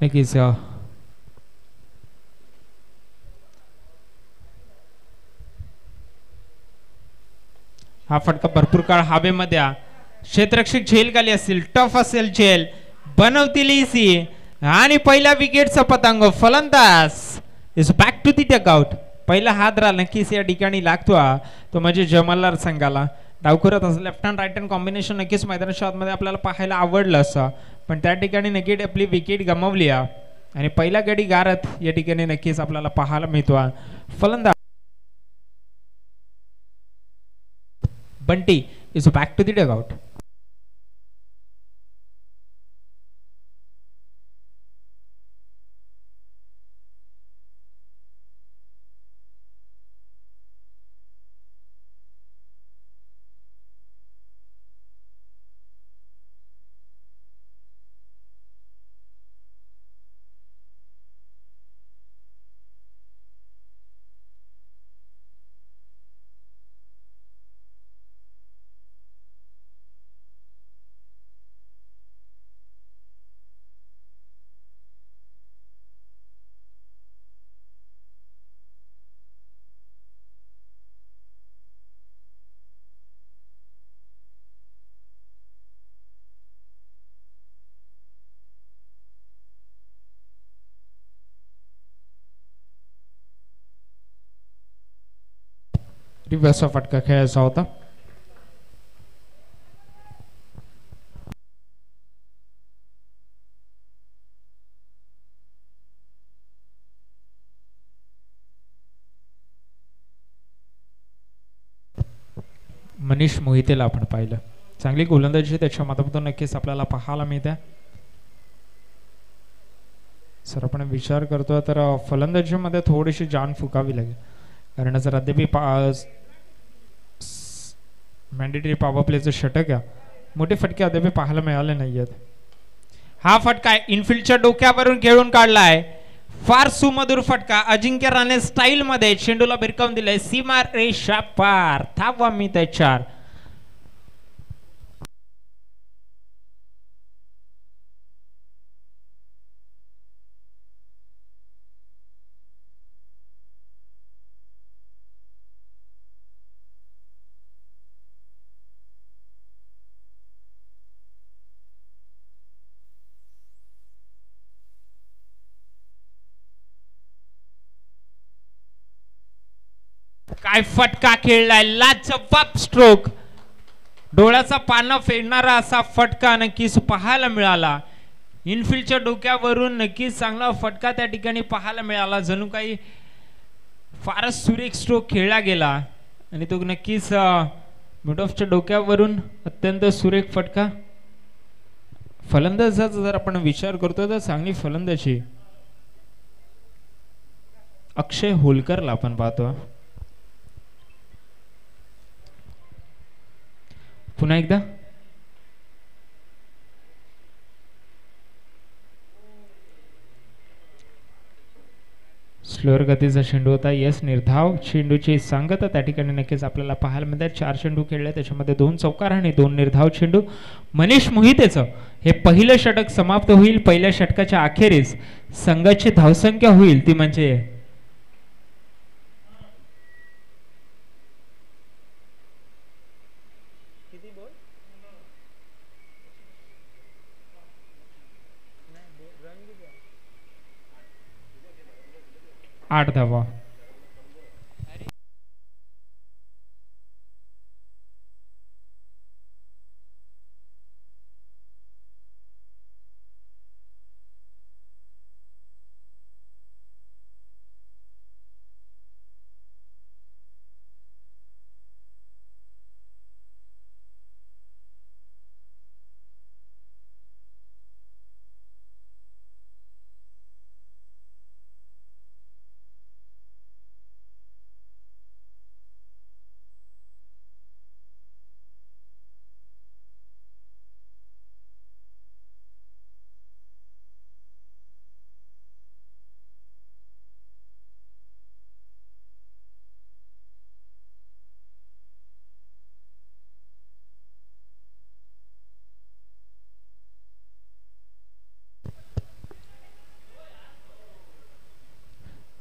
नक्कीच हा फटका भरपूर काळ हवेमध्ये क्षेत्ररक्षक झेल खाली असतील, टफ असेल झेल, बनवतील इसी आणि पहिला विकेटचा पतंग फलंदाज is back to the dugout. पहिला हादरा नक्कीच या ठिकाणी लागतो तो म्हणजे जमल्लार संघाला. डाव करत असं left hand right hand combination नक्कीच मैदानाच्या आतमध्ये आपल्याला पाहायला आवडलं असं, पण त्या ठिकाणी नक्कीच आपली विकेट गमावली आणि पहिला गडी गारत या ठिकाणी नक्कीच आपल्याला पाहायला मिळतो. फलंदाज Bunty is back to the dugout. रिव्हर्सचा फटका खेळायचा होता. मनीष मोहितेला आपण पाहिलं, चांगली गोलंदाजी त्याच्या माध्यमातून नक्कीच आपल्याला पाहायला मिळते. सर आपण विचार करतोय तर फलंदाजीमध्ये थोडीशी जान फुकावी लागेल, कारण जर अद्याप मॅन्डेटरी पॉवर प्लेचं षटक मोठे फटके अद्याप पाहायला मिळाले नाहीयेत. हा फटका इनफिल्डच्या डोक्यावरून खेळून काढलाय, फार सुमधुर फटका. अजिंक्य राणे स्टाईल मध्ये चेंडूला भिरकावून दिलाय सीमा रेषा पार. धावा मिळत 4. काय फटका खेळलाय, लाजवाब स्ट्रोक, डोळ्याचा पाना फेडणारा असा फटका नक्कीच पाहायला मिळाला. इनफिल्डच्या डोक्यावरून नक्कीच चांगला फटका त्या ठिकाणी पाहायला मिळाला. जणू काही फारच सुरेख स्ट्रोक खेळला गेला आणि तो नक्कीच मिड ऑफच्या डोक्यावरून अत्यंत सुरेख फटका. फलंदाजाचा जर आपण विचार करतो तर चांगली फलंदाजी अक्षय होलकरला आपण पाहतो. पुन्हा एकदा स्लोअर गतीचा चेंडू होता. यस, निर्धाव चेंडूची सांगता त्या ठिकाणी नक्कीच आपल्याला पाहायला मिळतात. 4 चेंडू खेळले, त्याच्यामध्ये 2 चौकार आणि 2 निर्धाव चेंडू. मनीष मोहितेचं हे पहिलं षटक समाप्त होईल. पहिल्या षटकाच्या अखेरीस संघाची धावसंख्या होईल ती म्हणजे 8 धावा.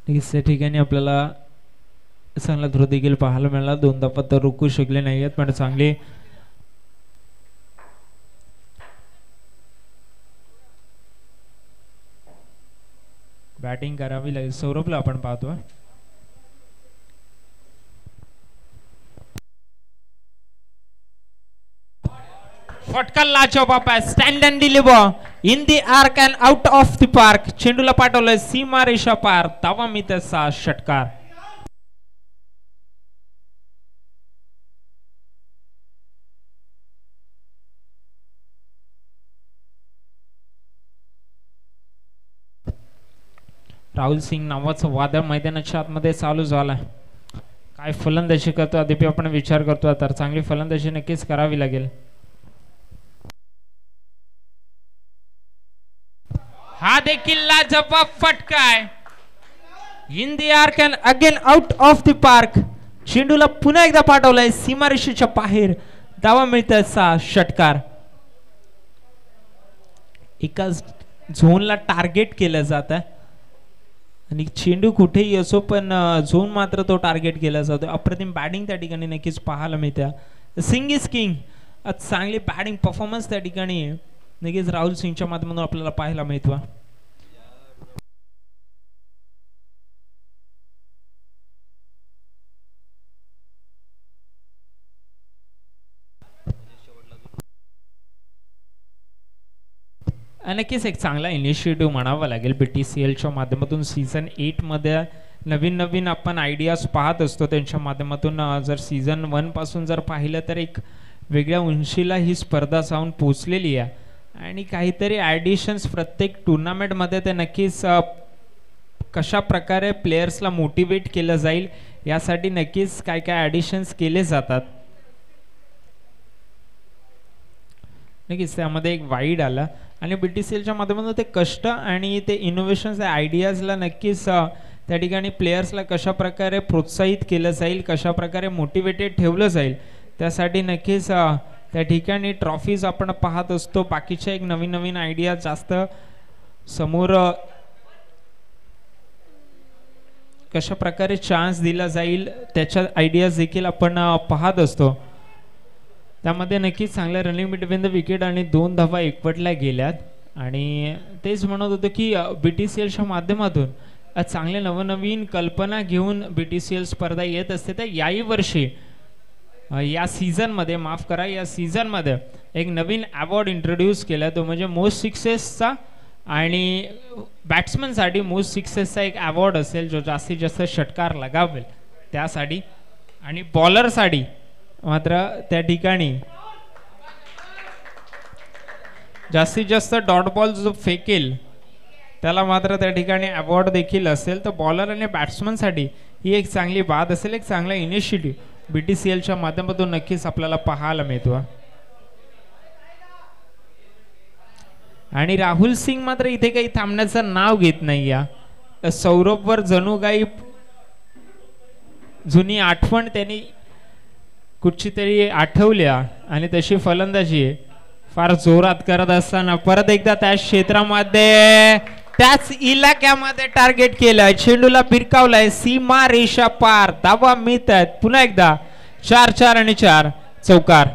नक्कीच त्या ठिकाणी आपल्याला चांगला थ्रो देखील पाहायला मिळाला. दोनदा पत्ता रोखू शकले नाहीयेत पण चांगली बॅटिंग करावी लागेल. सौरभला आपण पाहतो. फटका लाजवाब आहे. Stand and deliver in the arc and out of the park. चेंडूला पाठवलंय सीमा रेषा पार. धावा मिळते 6. षटकार. राहुल सिंग नावाचं वादळ मैदानाच्या आतमध्ये चालू झालं. काय फलंदाजी करतो अद्याप आपण विचार करतो. तर चांगली फलंदाजी नक्कीच करावी लागेल. हा देखील लाजवाब फटका आहे. In the arc and again out of the park. चेंडूला पुन्हा एकदा पाठवलाय सीमारेषेच्या बाहेर. धावा मिळतात 6. षटकार. एका झोनला टार्गेट केलं जात आणि चेंडू कुठेही असो पण झोन मात्र तो टार्गेट केला जातो. अप्रतिम बॅटिंग त्या ठिकाणी नक्कीच पाहायला मिळते. Singh is king. चांगली बॅटिंग परफॉर्मन्स त्या ठिकाणी नक्कीच राहुल सिंगच्या माध्यमातून आपल्याला पाहायला मिळतो. नक्कीच एक चांगला इनिशिएटिव्ह म्हणावा लागेल BTCLच्या माध्यमातून. सीझन 8 मध्ये नवीन नवीन आपण आयडियाज पाहत असतो त्यांच्या माध्यमातून. जर सीझन 1 पासून जर पाहिलं तर एक वेगळ्या उंचीला ही स्पर्धा जाऊन पोचलेली आहे आणि काहीतरी ॲडिशन्स प्रत्येक टुर्नामेंटमध्ये ते नक्कीच कशा प्रकारे प्लेयर्सला मोटिवेट केलं जाईल यासाठी नक्कीच काय काय ॲडिशन्स केले जातात. नक्कीच त्यामध्ये एक वाईड आला आणि BTCLच्या माध्यमातून ते कष्ट आणि ते इनोव्हेशन्स आयडियाजला नक्कीच त्या ठिकाणी प्लेयर्सला कशा प्रकारे प्रोत्साहित केलं जाईल, कशा प्रकारे मोटिवेटेड ठेवलं जाईल त्यासाठी नक्कीच त्या ठिकाणी ट्रॉफीज आपण पाहत असतो. बाकीच्या एक नवीन नवीन आयडिया जास्त समोर कशा प्रकारे चान्स दिला जाईल त्याच्या आयडियाज देखील आपण पाहत असतो. त्यामध्ये नक्कीच चांगल्या रनिंग बिटवीन द विकेट आणि 2 धावा एकवटल्या गेल्यात आणि तेच म्हणत होतो की BTCLच्या माध्यमातून चांगल्या नवनवीन कल्पना घेऊन BTCL स्पर्धा येत असते. तर याही वर्षी या सीझनमध्ये माफ करा या सीझनमध्ये एक नवीन अवॉर्ड इंट्रोड्यूस केला. तो म्हणजे मोस्ट सिक्सेसचा आणि बॅट्समनसाठी मोस्ट सिक्सेसचा एक अवॉर्ड असेल जो जास्तीत जास्त षटकार लगावेल त्यासाठी आणि बॉलरसाठी मात्र त्या ठिकाणी जास्तीत जास्त डॉट बॉल जो फेकेल त्याला मात्र त्या ठिकाणी अवॉर्ड देखील असेल. तर बॉलर आणि बॅट्समनसाठी ही एक चांगली बात असेल. एक चांगला इनिशिएटिव्ह BTCLच्या माध्यमातून नक्कीच आपल्याला पाहायला मिळतो. आणि राहुल सिंग मात्र इथे काही थांबण्याचं नाव घेत नाही. या सौरभवर जणू काही जुनी आठवण त्यांनी कुठची तरी आठवल्या आणि तशी फलंदाजी फार जोरात करत असताना परत एकदा त्या क्षेत्रामध्ये त्याच इलाक्यामध्ये टार्गेट केलं. चेंडूला भिरकावलाय सीमा रेषा पार. धावा मिळतात पुन्हा एकदा 4-4 आणि 4. चौकार.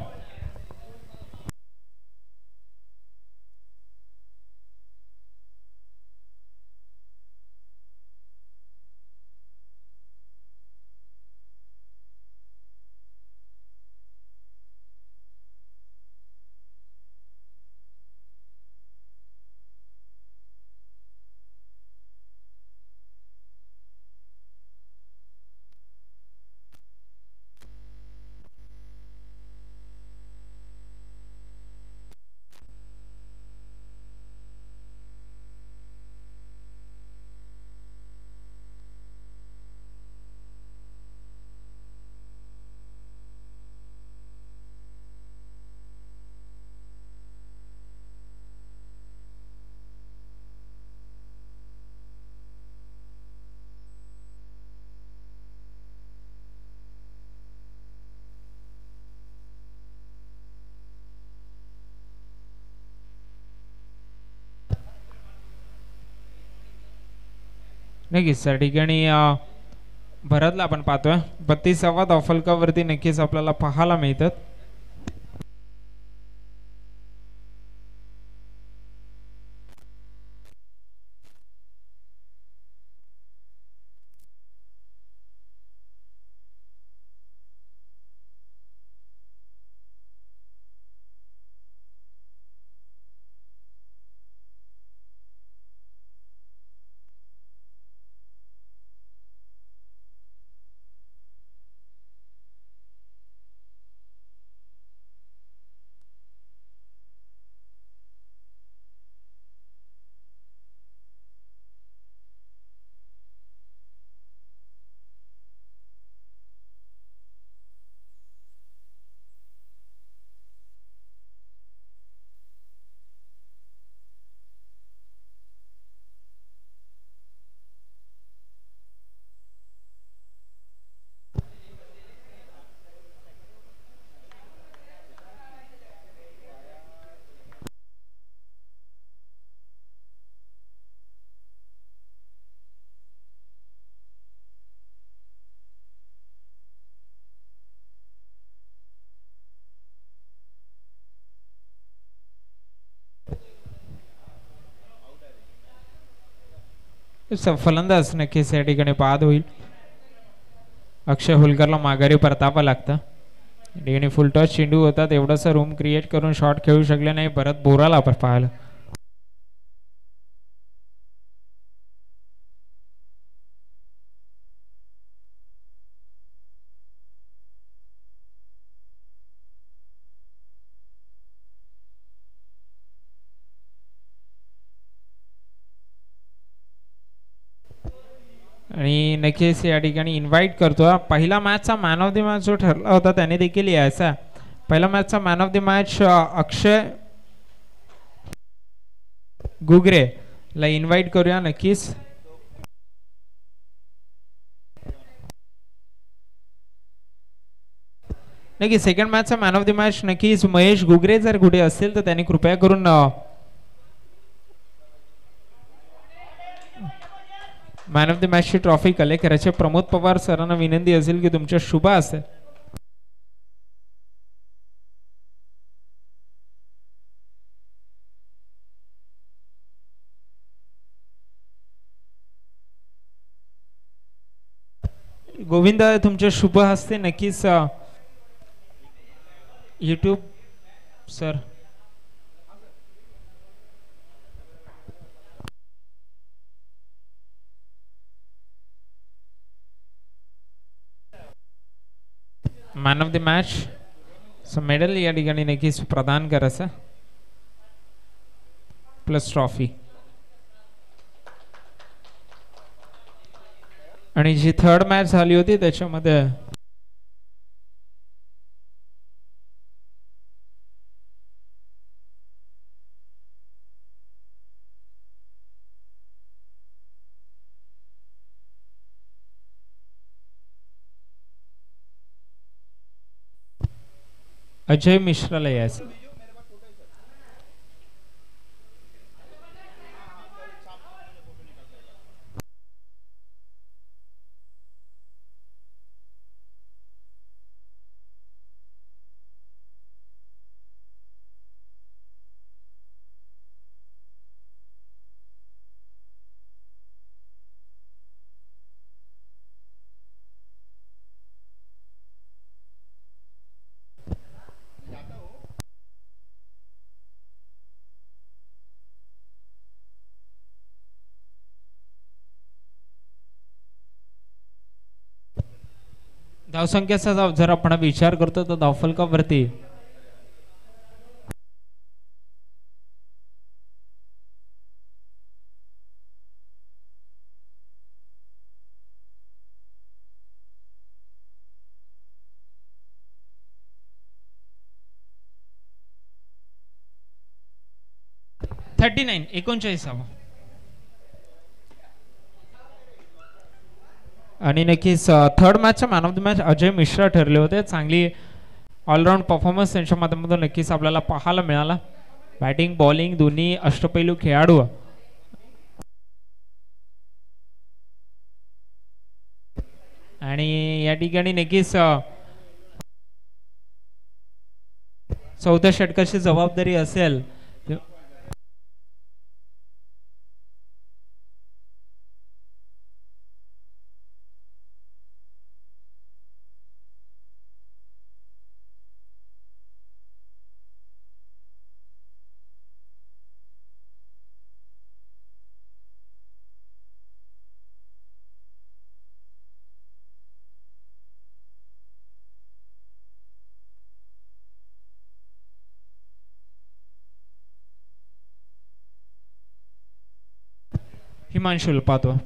नक्कीच त्या ठिकाणी भरतला आपण पाहतोय 32वा धावफलकावरती नक्कीच आपल्याला पाहायला मिळतात. फलंदाज नक्कीच या ठिकाणी बाद होईल. अक्षय हुलकरला माघारी परतावं लागतं. या ठिकाणी फुल टॉस चेंडू होता तेवढासा रूम क्रिएट करून शॉट खेळू शकले नाही. भरत बोराला आपण पाहिलं. आणि नक्कीच या ठिकाणी इन्व्हाइट करतो. पहिला मॅचचा मॅन ऑफ द मॅच जो ठरला होता त्याने देखील यायचा. पहिला मॅचचा मॅन ऑफ द मॅच अक्षय गुगरे ला इन्व्हाइट करूया नक्कीच. नक्कीच सेकंड मॅचचा मॅन ऑफ द मॅच नक्कीच महेश गुगरे जर कुठे असतील तर त्यांनी कृपया करून मॅन ऑफ द मॅचची ट्रॉफी कलेक्ट करायचे. प्रमोद पवार सरांना विनंती असेल की तुमच्या शुभ असेल. गोविंद तुमच्या शुभ हस्ते नक्कीच YouTube sir man of the match medal या ठिकाणी नक्कीच प्रदान करायचं प्लस ट्रॉफी. आणि जी थर्ड मॅच झाली होती त्याच्यामध्ये अजय मिश्राला यायचं. धावसंख्येचा जर आपण विचार करतो तर धावफलकावरती $39 39. आणि नक्कीच थर्ड मॅचचा man of the match Ajay Mishra ठरले होते. चांगली ऑलराऊंड परफॉर्मन्स त्यांच्या माध्यमातून नक्कीच आपल्याला पाहायला मिळाला. बॅटिंग बॉलिंग दोन्ही अष्टपैलू खेळाडू आणि या ठिकाणी नक्कीच चौथ्या षटकाची जबाबदारी असेल. हिमांशुल पाहतो.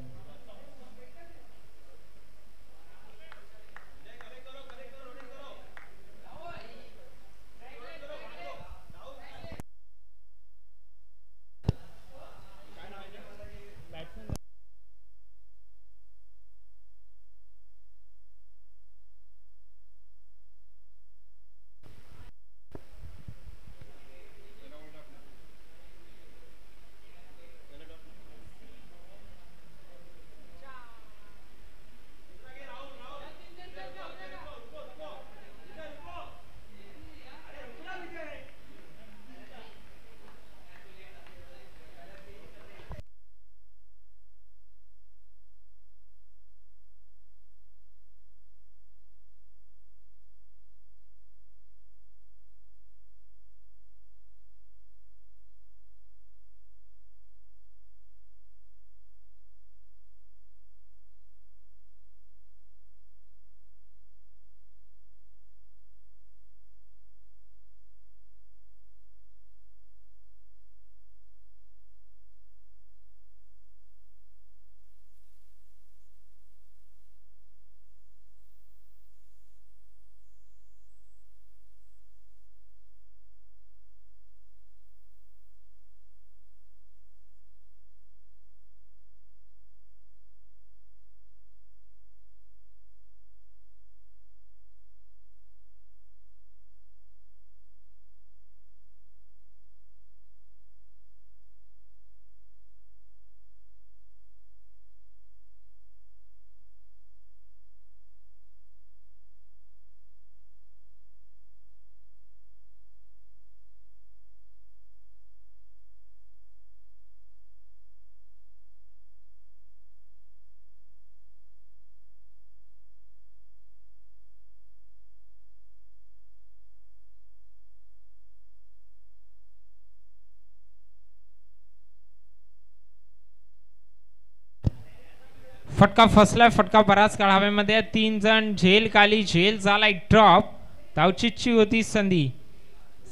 फटका फसलाय. फटका बराच काळ हवेमध्ये. 3 जण झेल खाली. झेल झाला एक ड्रॉप. धावचीची होती संधी.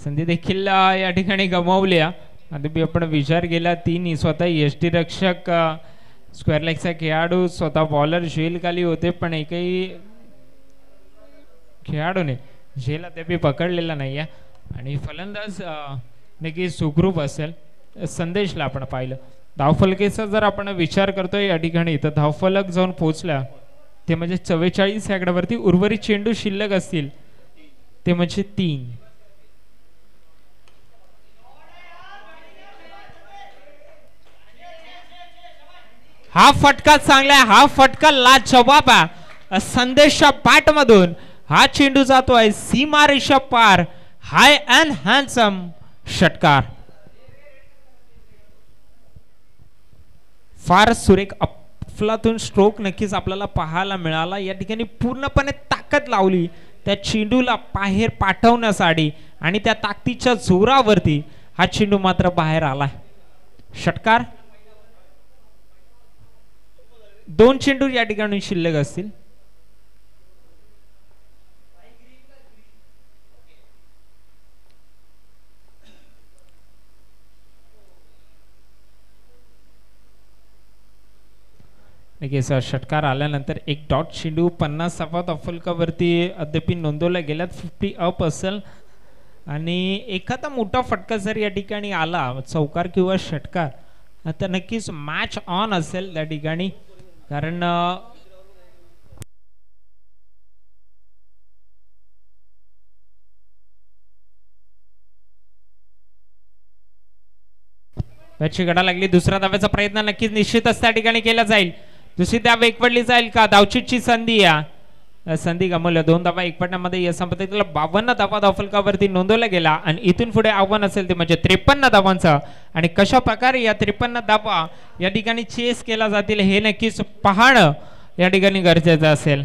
संधी देखील या ठिकाणी गमावल्या. आता आपण विचार केला 3 स्वतः यष्टी रक्षक स्क्वेअर लेगचा खेळाडू स्वतः बॉलर झेल खाली होते पण एकही खेळाडूने झेल अद्याप पकडलेला नाही आहे आणि फलंदाज नक्की सुखरूप असेल. संदेशला आपण पाहिलं. धावफलकेचा जर आपण विचार करतोय या ठिकाणी तर धावफलक जाऊन पोहोचल्या ते म्हणजे 44 या आकड्यावरती. उर्वरित चेंडू शिल्लक असतील ते म्हणजे 3. हा फटका चांगला आहे. हा फटका लाजवाब आहे. संदेशच्या बॅट मधून हा चेंडू जातोय सीमा रेषा पार. हाय अँड हँडसम षटकार. फार सुरेख अफलातून स्ट्रोक नक्कीच आपल्याला पाहायला मिळाला. या ठिकाणी पूर्णपणे ताकद लावली त्या चेंडूला बाहेर पाठवण्यासाठी आणि त्या ताकदीच्या जोरावरती हा चेंडू मात्र बाहेर आलाय. षटकार. 2 चेंडू या ठिकाणी शिल्लक असतील. षटकार आल्यानंतर एक डॉट चेंडू 50वा धावफलकावरती अद्याप नोंदवला गेल्यात. 50 अप असेल आणि एखादा मोठा फटका जर या ठिकाणी आला चौकार किंवा षटकार तर नक्कीच मॅच ऑन असेल त्या ठिकाणी. कारण मॅचची गडा लागली. दुसरा धाव्याचा प्रयत्न नक्कीच निश्चितच त्या ठिकाणी केला जाईल. दुसरी धाव एक पडली जाईल का. धावचीची संधी या संधी गमावल्या. 2 धावा एक पट्ट्यामध्ये या संपत्तीला 52 धावा धावफलकावरती नोंदवला गेला आणि इथून पुढे आव्हान असेल ते म्हणजे 53 धावांचं. आणि कशा प्रकारे या 53 धावा या ठिकाणी चेस केला जातील हे नक्कीच पाहणं या ठिकाणी गरजेचं असेल.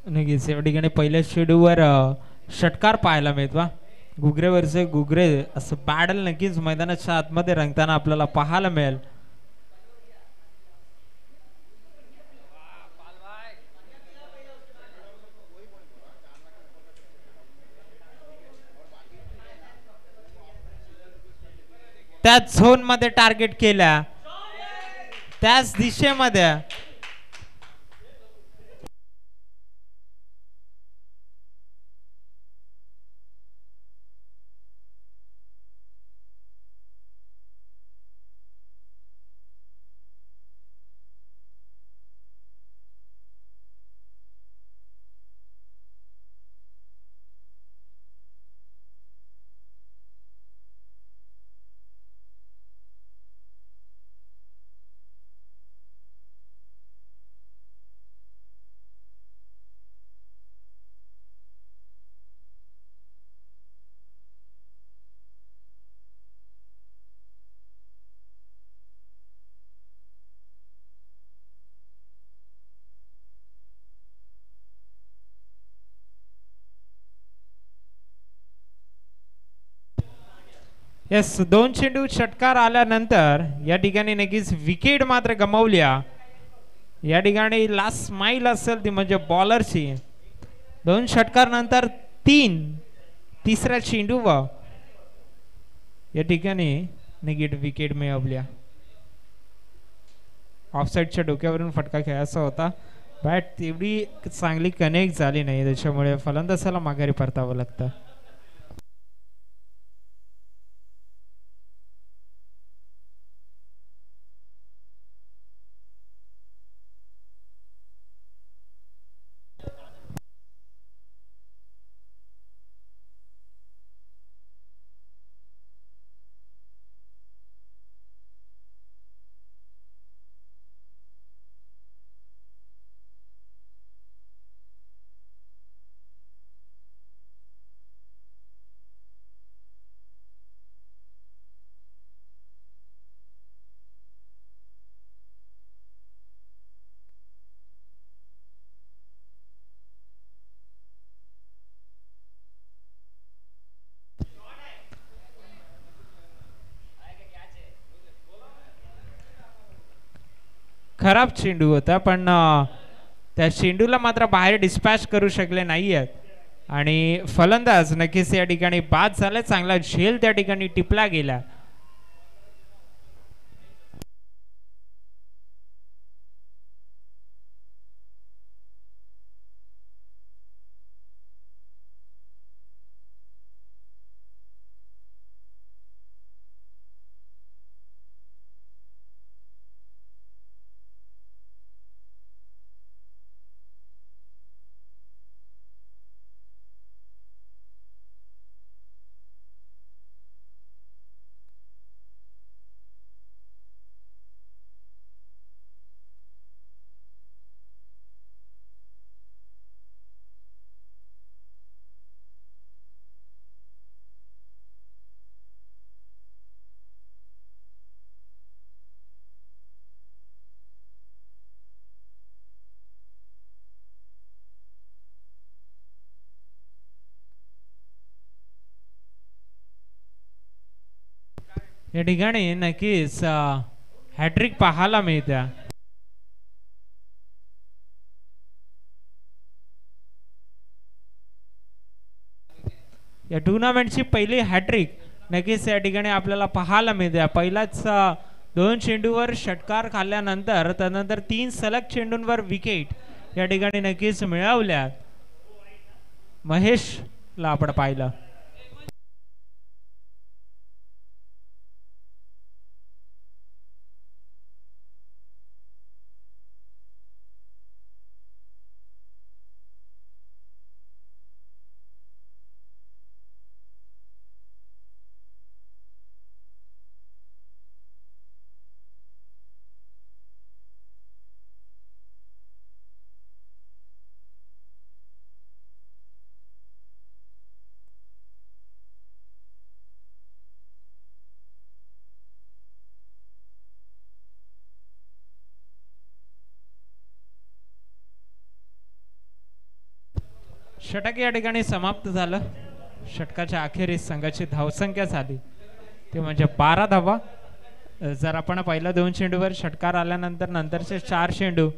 नक्कीच या ठिकाणी पहिल्या चेंडूवर षटकार पाहायला मिळतो बा. घुगरेवरचे घुगरे असं बॅडल नक्कीच मैदानाच्या आतमध्ये रंगताना आपल्याला पाहायला मिळेल. त्याच झोन मध्ये टार्गेट केल्या, त्याच दिशेमध्ये. येस, दोन चेंडू षटकार आल्यानंतर या ठिकाणी नक्कीच विकेट मात्र गमावल्या. या ठिकाणी लास्ट स्माइल असेल ती म्हणजे बॉलरची. दोन षटकार नंतर तिसऱ्या चेंडू या ठिकाणी निगेट विकेट मिळवल्या. ऑफसाईडच्या डोक्यावरून फटका खेळायचा होता. बॅट तेवढी चांगली कनेक्ट झाली नाही, त्याच्यामुळे फलंदाजाला माघारी परतावं लागतं. खराब चेंडू होता, पण त्या चेंडूला मात्र बाहेर डिस्पॅच करू शकले नाहीयेत आणि फलंदाज नक्कीच या ठिकाणी बाद झाला. चांगला झेल त्या ठिकाणी टिपला गेला. या ठिकाणी नक्कीच हॅट्रिक पाहायला मिळते. या टुर्नामेंटची पहिली हॅट्रिक नक्कीच या ठिकाणी आपल्याला पाहायला मिळते. पहिलाच दोन चेंडूवर षटकार खाल्ल्यानंतर त्यानंतर 3 सलग चेंडूंवर विकेट या ठिकाणी नक्कीच मिळवल्या. महेशला आपण पाहिलं. षटक या ठिकाणी समाप्त झालं. षटकाच्या अखेरीस संघाची धावसंख्या झाली ते म्हणजे 12 धावा. जर आपण पहिल्या 2 चेंडूवर षटकार आल्यानंतर नंतरचे 4 चेंडू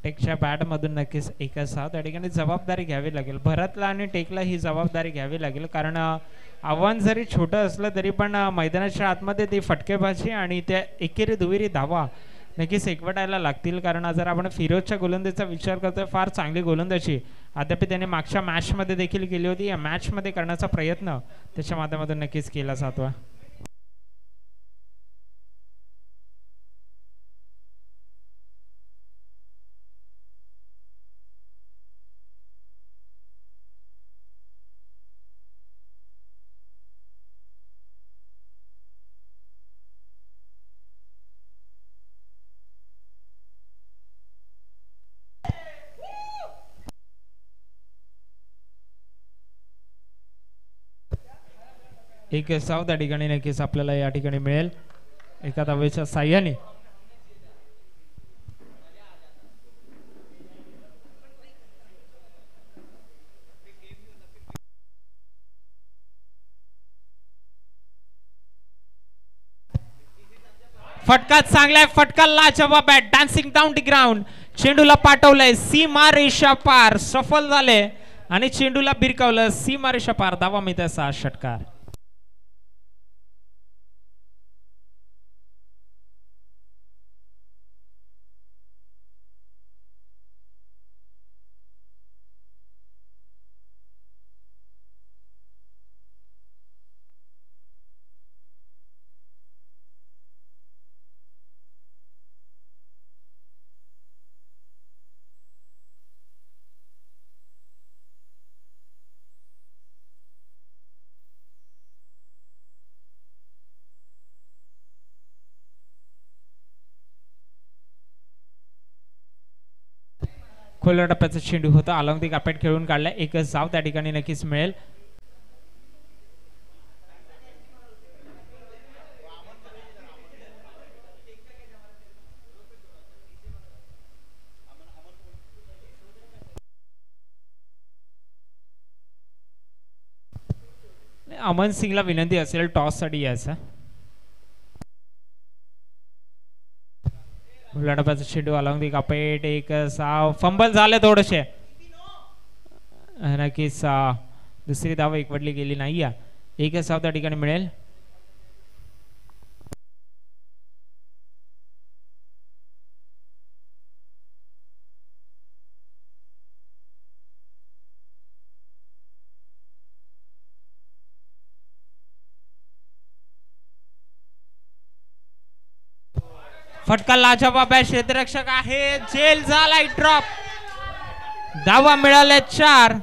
टेकच्या बॅट मधून नक्कीच एक असा त्या ठिकाणी जबाबदारी घ्यावी लागेल. भरतला आणि टेकला ही जबाबदारी घ्यावी लागेल कारण आव्हान जरी छोटं असलं तरी पण मैदानाच्या आतमध्ये ती फटकेबाजी आणि त्या एकेरी दुहेरी धावा नक्कीच एकवटायला लागतील. कारण जर आपण फिरोजच्या गोलंदाजीचा विचार करतोय फार चांगली गोलंदाजी अद्याप त्याने मागच्या मॅच मध्ये देखील केली होती. या मॅच मध्ये करण्याचा प्रयत्न त्याच्या माध्यमातून नक्कीच केला जातो. एक साव त्या ठिकाणी नक्कीच आपल्याला या ठिकाणी मिळेल एका धावेच्या साह्याने. फटका चांगला आहे. फटका लाजवाब आहे. Dancing down the ground. चेंडूला पाठवलंय सीमा रेषा पार. सफल झाले आणि चेंडूला भिरकावलं सीमा रेषा पार. धावा मिळते 6 षटकार. खोल्या टप्प्याचा चेंडू होता. अलॉंग दी कार्पेट खेळून काढला. एकच धाव त्या ठिकाणी नक्कीच मिळेल. अमन सिंगला विनंती असेल टॉस साठी यायचा. लढपाचा चेंडू अलॉंग दी कापेट. एक साव. फंबल झाले थोडेसे नक्कीच. दुसरी धाव एकवटली गेली नाही. एक साव त्या ठिकाणी मिळेल. फटका लाजवाब आहे. क्षेत्ररक्षक आहे. जेल झालाय ड्रॉप. धावा मिळाल्या 4.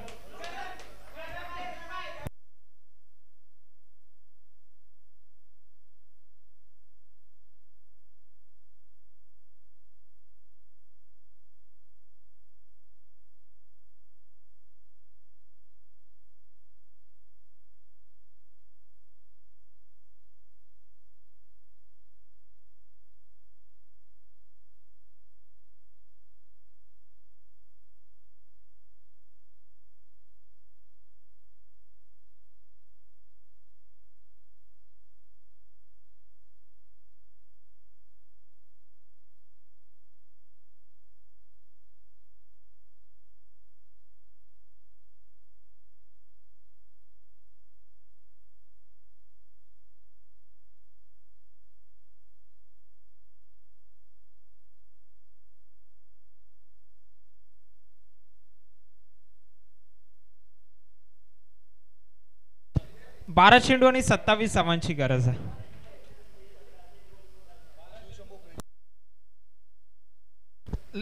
12 चेंडू आणि 27 धावांची गरज आहे.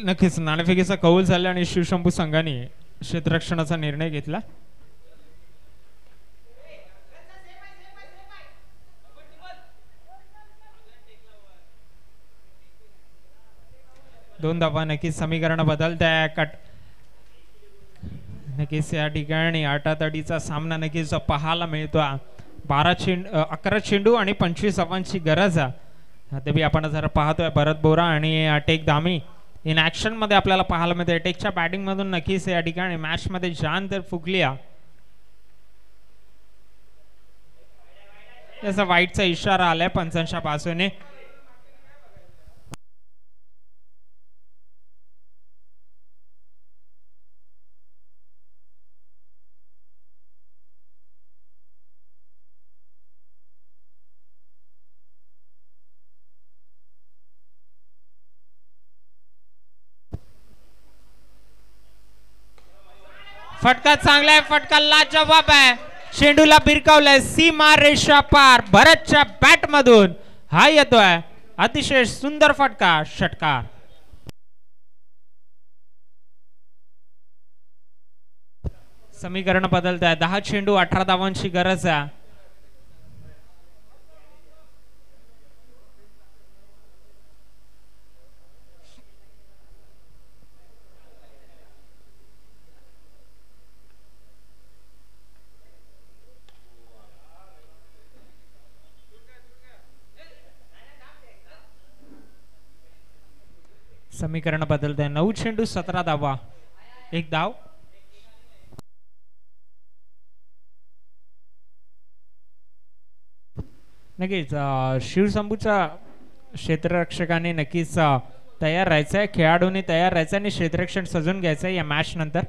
नक्कीच नाणेफेकीचा कौल झाला आणि शिवशंभू संघाने क्षेत्ररक्षणाचा निर्णय घेतला. दोन धावा नक्कीच समीकरण बदलत आहे. नक्कीच या ठिकाणी आटातडीचा सामना नक्कीच पाहायला मिळतो. 11 चेंडू आणि 25 धावांची गरज आहे. तरी आपण जर पाहतोय भरत बोरा आणि टेक धामी इन ऍक्शन मध्ये आपल्याला पाहायला मिळते. टेकच्या बॅटिंग मधून नक्कीच या ठिकाणी मॅच मध्ये जान तर फुगली. याचा वाईटचा इशारा आलाय पंचांच्या बाजूने. फटका चांगला आहे. फटका लाजवाब आहे. चेंडूला बिरकावलाय सीमा रेषा पार भरतच्या बॅट मधून हा येतोय. अतिशय सुंदर फटका षटकार. समीकरण बदलत आहे. 10 चेंडू 18 धावांची गरज आहे. समीकरण बदलत आहे. 9 चेंडू 17 धावा. एक धाव. नक्कीच शिवशंभूच्या क्षेत्ररक्षकाने नक्कीच तयार राहायचंय. खेळाडूंनी तयार राहायचं आणि क्षेत्ररक्षण सजून घ्यायचंय या मॅच नंतर.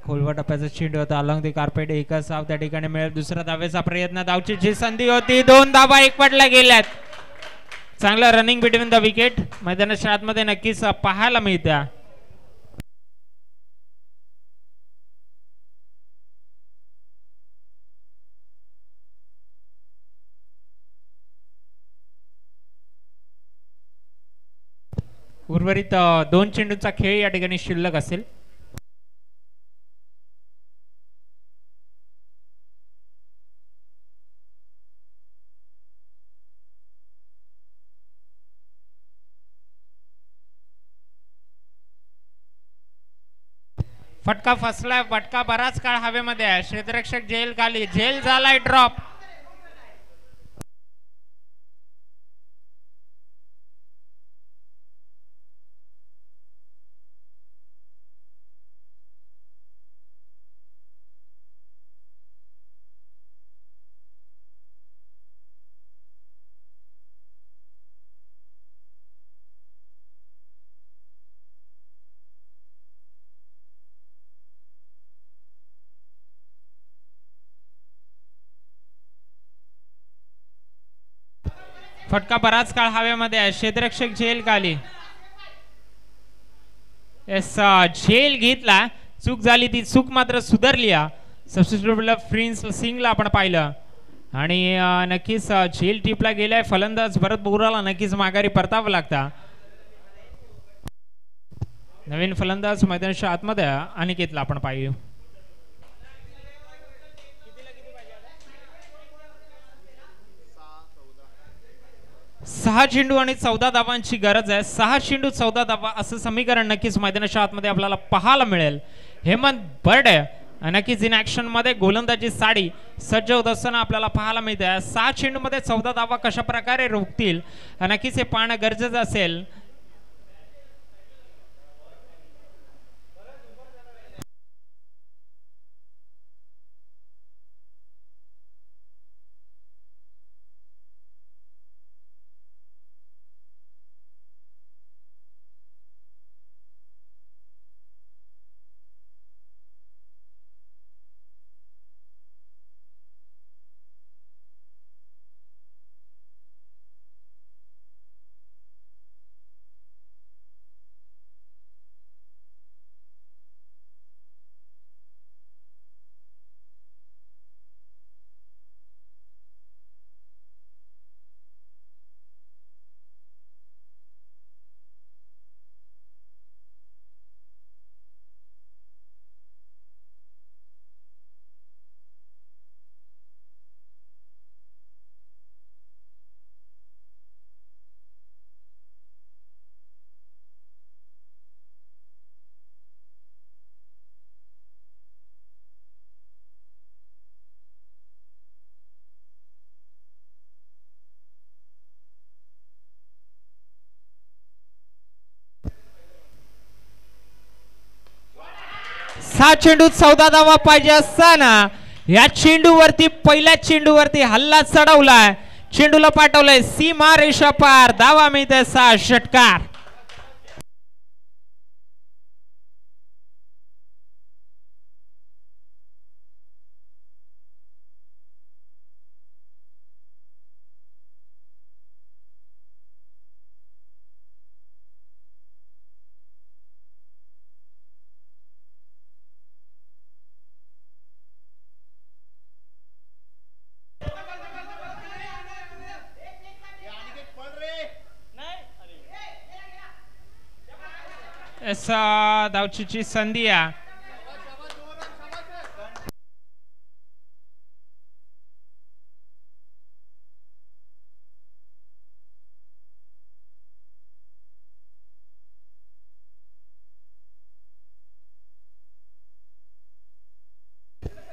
खोलवा टप्प्याचा चेंडू होता. अलॉंग दी कार्पेट एकच धाव त्या ठिकाणी मिळेल. दुसरा धावेचा प्रयत्न. धावची जी संधी होती 2 धावा एकवटल्या गेल्यात. चांगला रनिंग बिटवीन द विकेट मैदानाच्या आतमध्ये नक्कीच पाहायला मिळत्या. उर्वरित 2 चेंडूचा खेळ या ठिकाणी शिल्लक असेल. फटका फसलाय. फटका बराच काळ हवेमध्ये आहे. क्षेत्ररक्षक झेल खाली. झेल झालाय ड्रॉप. फटका बराच काळ हवेमध्ये आहे. क्षेत्ररक्षक झेल खाली. झेल घेतला. चूक झाली ती चूक मात्र सुधारली. सबस्टिट्यूट प्रिन्स सिंगला आपण पाहिलं आणि नक्कीच झेल टिपला गेलाय. फलंदाज भरत बोराला नक्कीच माघारी परतावं लागतं. नवीन फलंदाज मैदानाच्या आतमध्ये अनिकेतला आपण पाहिलं. 6 चेंडू आणि 14 धावांची गरज आहे. 6 चेंडू 14 धावा असं समीकरण नक्कीच मैदानाच्या आतमध्ये आपल्याला पाहायला मिळेल. हेमंत बर्डे नक्कीच इन ऍक्शन मध्ये गोलंदाजी साडी सज्ज होत असताना आपल्याला पाहायला मिळते. 6 चेंडू मध्ये 14 धावा कशा प्रकारे रोखतील नक्कीच हे पाहणं गरजेचं असेल. 6 चेंडूत 14 धावा पाहिजे असताना या चेंडूवरती पहिल्या चेंडूवरती हल्ला चढवलाय, चेंडूला पाठवलंय सीमा रेषा पार, धावा मिळते 6, षटकार. धावचीची संधी आहे.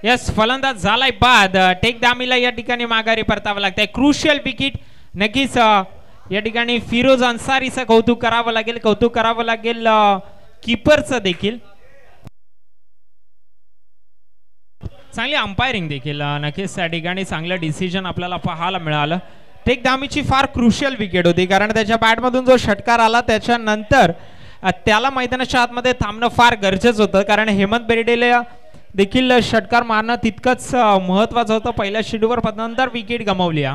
यस, फलंदाज झालाय बाद. टेक दामीला या ठिकाणी माघारी परतावं लागतंय. Crucial wicket. नक्कीच या ठिकाणी फिरोज अन्सारीचं कौतुक करावं लागेल, कौतुक करावं लागेल कीपरचं देखील. चांगली अंपायरिंग देखील. नक्कीच त्या ठिकाणी चांगलं डिसिजन आपल्याला पाहायला मिळालं. टेक दामीची फार क्रुशियल विकेट होती, कारण त्याच्या बॅटमधून जो षटकार आला त्याच्यानंतर त्याला मैदानाच्या आतमध्ये थांबणं फार गरजेचं होतं, कारण हेमंत बेर्डेला देखील षटकार मारणं तितकंच महत्वाचं होतं. पहिल्या चेंडूवर नंतर विकेट गमावली.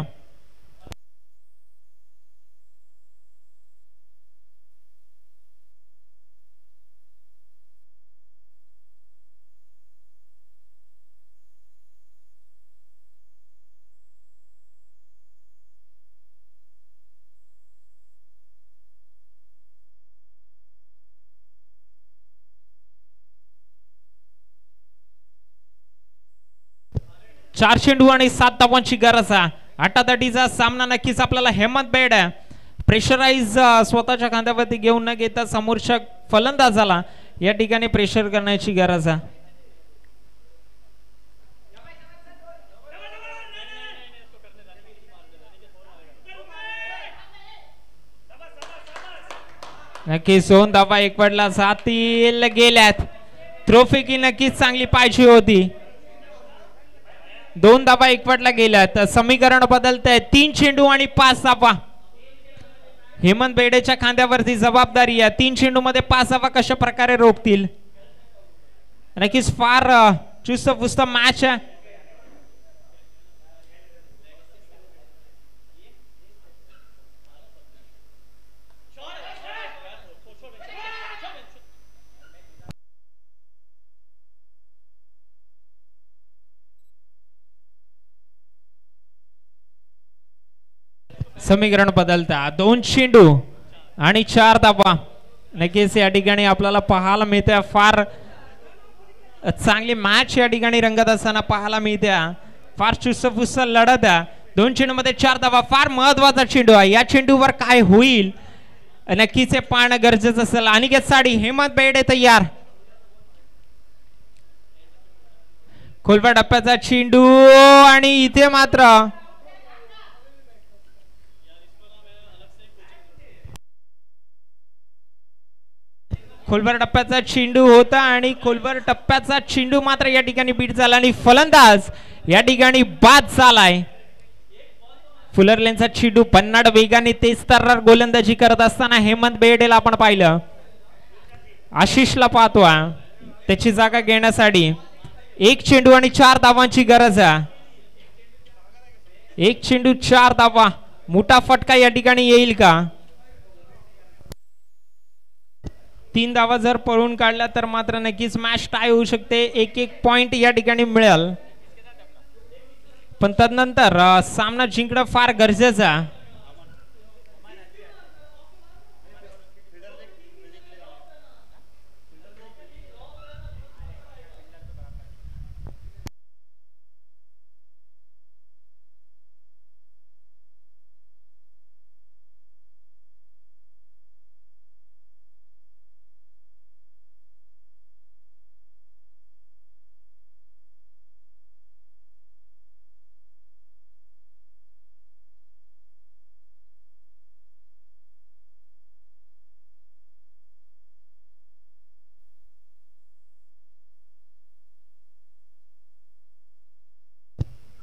चार चेंडू आणि 7 धावांची गरज आहे. आटातटीचा सामना नक्कीच आपल्याला हेमंत बेर्डे प्रेशराईज स्वतःच्या खांद्यावरती घेऊन न घेता समोरच्या फलंदाजाला या ठिकाणी प्रेशर करण्याची गरज आहे. नक्कीच 2 धावा एकवटला जातील गेल्यात. थ्रोफेकी नक्कीच चांगली पाहिजे होती. 2 धावा एकवटला गेल्यात. समीकरण बदलतंय. 3 चेंडू आणि 5 धावा. हेमंत बेर्डेच्या खांद्यावरती जबाबदारी आहे. 3 चेंडू मध्ये 5 धावा कशा प्रकारे रोखतील. नक्कीच फार चुस्त पुस्त मॅच आहे. समीकरण बदलता. 2 चेंडू आणि 4 धावा. नक्कीच या ठिकाणी आपल्याला पाहायला मिळते. फार चांगली मॅच या ठिकाणी रंगत असताना पाहायला मिळते. फार चुस्तपुस्त लढत आहे. 2 चेंडू मध्ये 4 धावा. फार महत्वाचा चेंडू आहे. या चेंडूवर काय होईल नक्कीच हे पाहणं गरजेचं असेल. अनिकेत साडी, हेमंत बेर्डे तयार. खोलवर टप्प्याचा चेंडू आणि इथे मात्र खोलवर टप्प्याचा चेंडू होता आणि खोलवर टप्प्याचा चेंडू मात्र या ठिकाणी बीट झाला आणि फलंदाज या ठिकाणी बाद झालाय. फुलरलेनचा चेंडू पन्नाड वेगाने तेज तर्रार गोलंदाजी करत असताना हेमंत बेर्डेला आपण पाहिलं. आशिषला पाहतो त्याची जागा घेण्यासाठी. 1 चेंडू आणि 4 धावांची गरज आहे. 1 चेंडू 4 धावा. मोठा फटका या ठिकाणी येईल का. 3 धावा जर पळून काढल्या तर मात्र नक्कीच मॅच टाय होऊ शकते. 1-1 पॉइंट या ठिकाणी मिळेल. पण तदनंतर सामना जिंकणं फार गरजेचं आहे.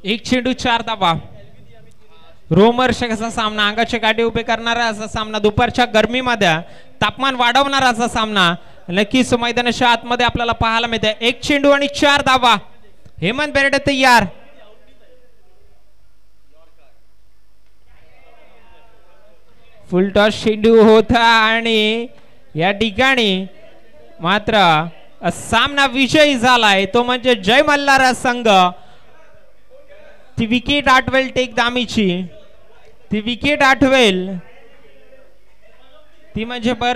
एक चेंडू 4 धावा. रोमहर्षक असा सामना, अंगाचे काटे उभे करणारा असा सामना, दुपारच्या गरमीमध्ये तापमान वाढवणारा असा सामना नक्कीच मैदानाच्या आतमध्ये आपल्याला पाहायला मिळते. एक चेंडू आणि 4 धावा. हेमंत बेर्डे तयार. फुल टॉस चेंडू होता आणि या ठिकाणी मात्र सामना विजयी झालाय तो म्हणजे जय मल्हार संघ. ती विकेट आठवेल टेक दामीची, ती विकेट आठवेल ती म्हणजे